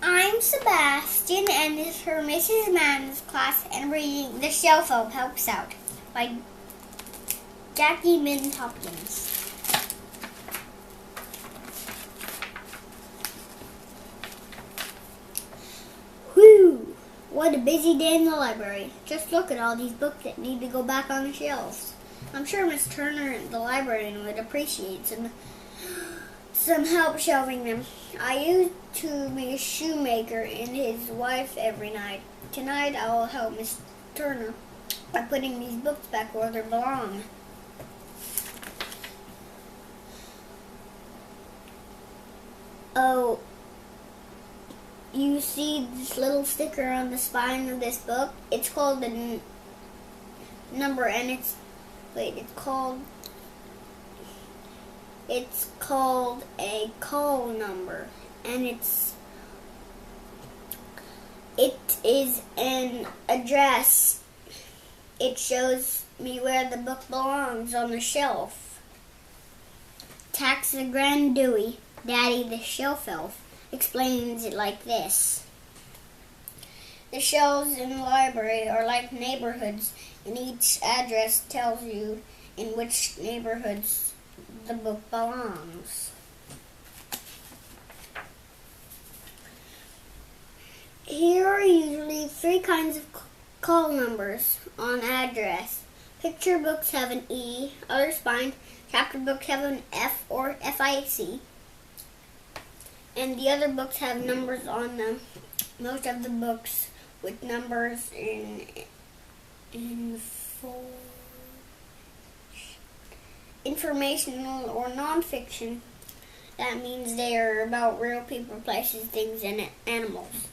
I'm Sebastian, and this is for Mrs. Mann's class, and reading The Shelf Helps Out by Mims Hopkins. Whew! What a busy day in the library. Just look at all these books that need to go back on the shelves. I'm sure Miss Turner, the librarian, would appreciate some help shelving them. I used to be a shoemaker and his wife every night. Tonight I will help Miss Turner by putting these books back where they belong. Oh, you see this little sticker on the spine of this book? It's called the number, and it's called a call number, and it is an address. It shows me where the book belongs on the shelf. Tax the Grand Dewey, Daddy the Shelf Elf, explains it like this. The shelves in the library are like neighborhoods, and each address tells you in which neighborhoods the book belongs. Here are usually 3 kinds of call numbers on address. Picture books have an E, others bind. Chapter books have an F or FIC, and the other books have numbers on them. Most of the books with numbers in full informational or non-fiction. That means they are about real people, places, things, and animals.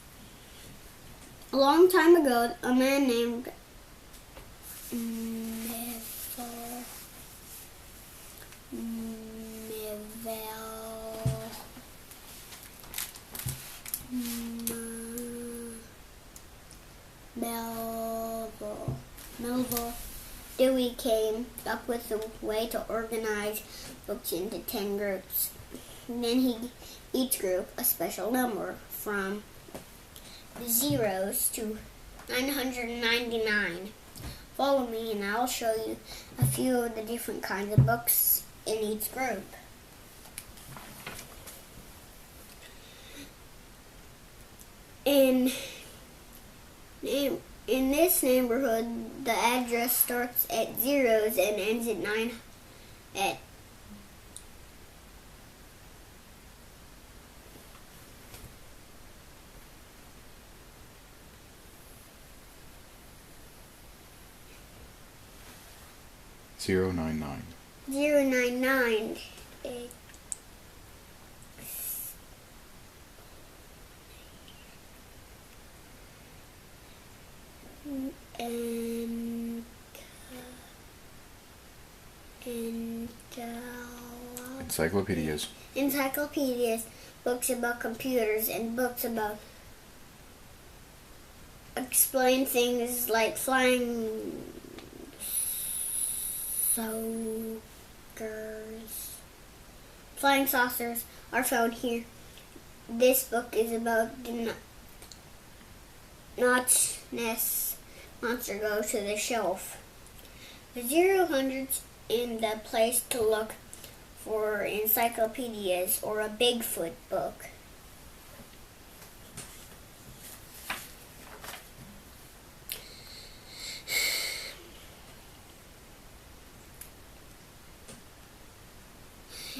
A long time ago, a man named Melville Dewey came up with a way to organize books into 10 groups. And then each group a special number from the zeros to 999. Follow me and I'll show you a few of the different kinds of books in each group. In this neighborhood, the address starts at zeros and ends at 9 at 099. 099. Encyclopedias. Encyclopedias, books about computers, and books about explain things like flying saucers are found here. This book is about the Notch Ness monster. Go to the shelf. The 000s in the place to look for encyclopedias or a Bigfoot book.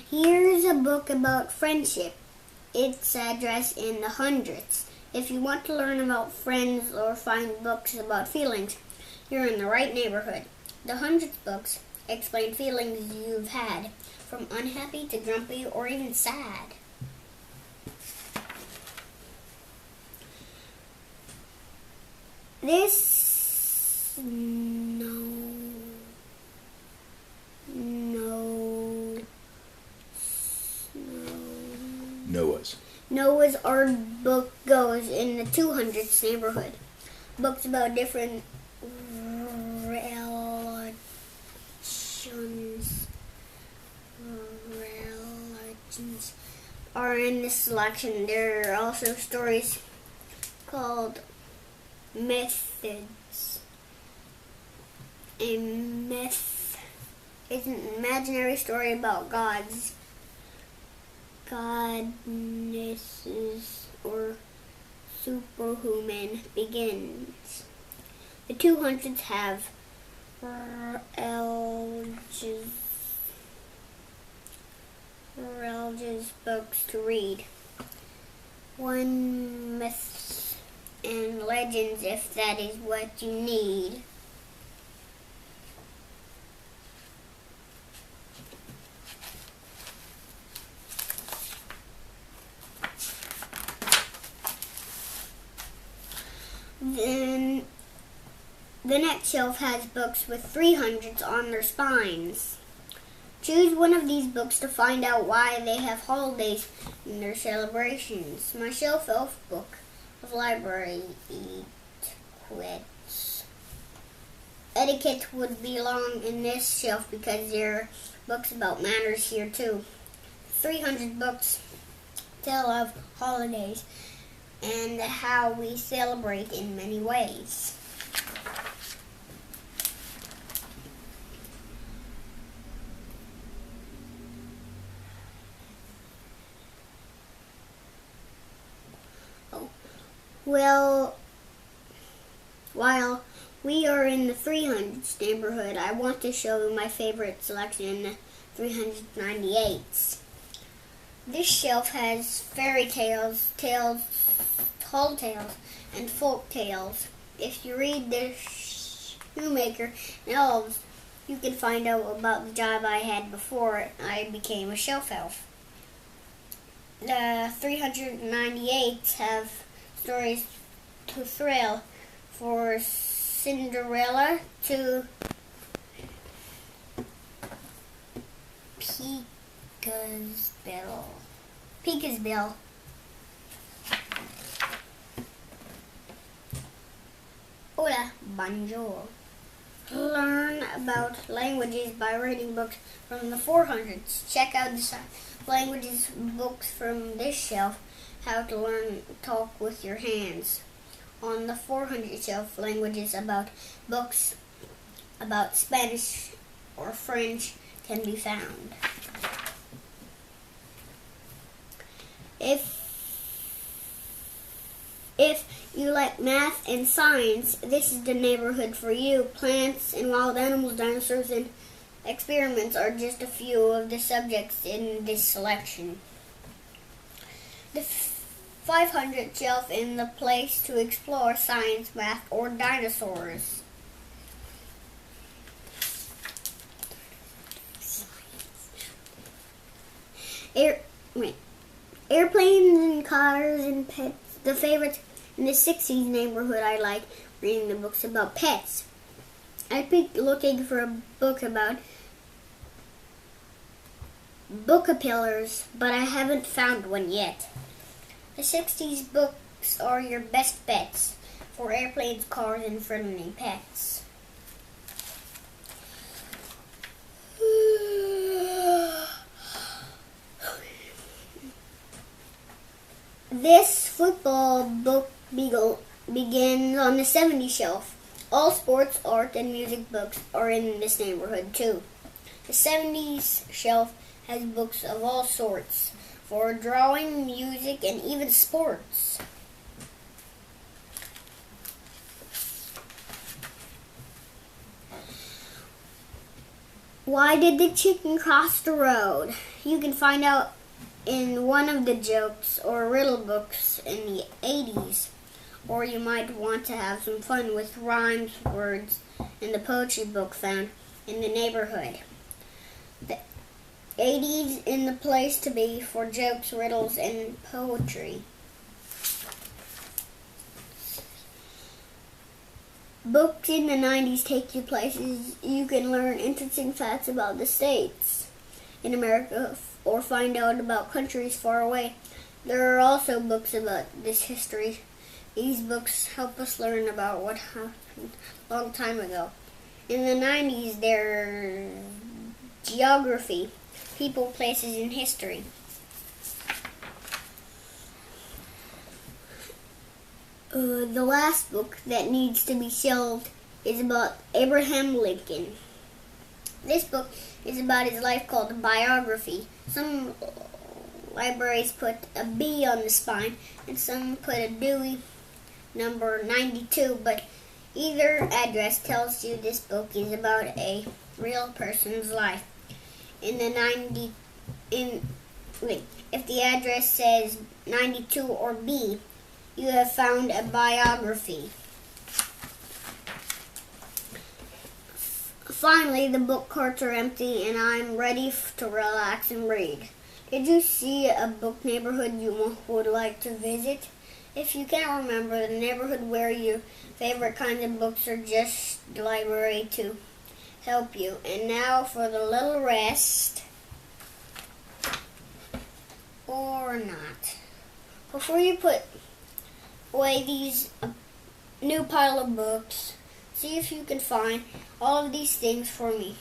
Here's a book about friendship. It's addressed in the hundreds. If you want to learn about friends or find books about feelings, you're in the right neighborhood. The hundreds books explain feelings you've had, from unhappy to grumpy or even sad. Noah's Ark book goes in the 200s neighborhood. Books about different religions are in this selection. There are also stories called methods. A myth is an imaginary story about godnesses, or superhuman begins. The 200s have religious books to read. One myths and legends, if that is what you need. Then the next shelf has books with 300s on their spines. Choose one of these books to find out why they have holidays in their celebrations. My shelf elf book of library etiquette would belong in this shelf because there are books about manners here too. 300 books tell of holidays and how we celebrate in many ways. Well, while we are in the 300s neighborhood, I want to show you my favorite selection in the 398s. This shelf has fairy tales, tall tales, and folk tales. If you read the Shoemaker and Elves, you can find out about the job I had before I became a shelf elf. The 398s have stories to thrill, for Cinderella to Pika's Bill. Hola, bonjour. Learn about languages by reading books from the 400s. Check out the languages books from this shelf. How to learn talk with your hands. On the 400 shelf, languages about books about Spanish or French can be found. If you like math and science, this is the neighborhood for you. Plants and wild animals, dinosaurs, and experiments are just a few of the subjects in this selection. The 500 shelf in the place to explore science, math, or dinosaurs. Airplanes and cars and pets. The favorites in the 60s neighborhood, I like reading the books about pets. I've been looking for a book about bookapillars, but I haven't found one yet. The 60s books are your best bets for airplanes, cars, and friendly pets. This football book begins on the 70s shelf. All sports, art, and music books are in this neighborhood too. The 70s shelf has books of all sorts for drawing, music, and even sports. Why did the chicken cross the road? You can find out in one of the jokes or riddle books in the 80s. Or you might want to have some fun with rhymes, words, in the poetry book found in the neighborhood. The 80s in the place to be for jokes, riddles, and poetry. Books in the 90s take you places you can learn interesting facts about the states in America or find out about countries far away. There are also books about this history. These books help us learn about what happened a long time ago. In the 90s, there's geography, people, places, and history. The last book that needs to be shelved is about Abraham Lincoln. This book is about his life, called a biography. Some libraries put a B on the spine and some put a Dewey number 92, but either address tells you this book is about a real person's life. If the address says 92 or B, you have found a biography. Finally, the book carts are empty and I'm ready to relax and read. Did you see a book neighborhood you would like to visit? If you can't remember the neighborhood where your favorite kinds of books are, just the library to help you. And now for the little rest. Or not. Before you put away these new pile of books, see if you can find all of these things for me.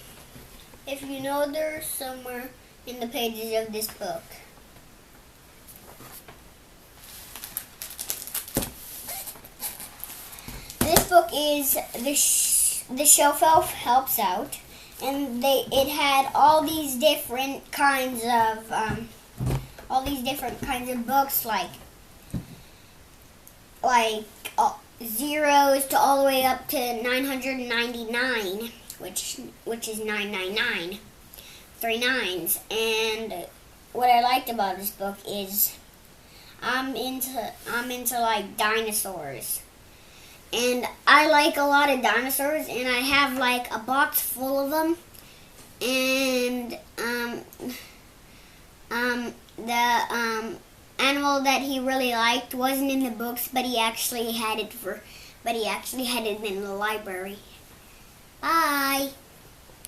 If you know they're somewhere in the pages of this book. This book is the Shelf Elf Helps Out, and it had all these different kinds of books, like zeros to all the way up to 999, which is 999, 3 nines. And what I liked about this book is I'm into like dinosaurs, and I like a lot of dinosaurs, and I have like a box full of them. And the animal that he really liked wasn't in the books, but he actually had it in the library. Bye.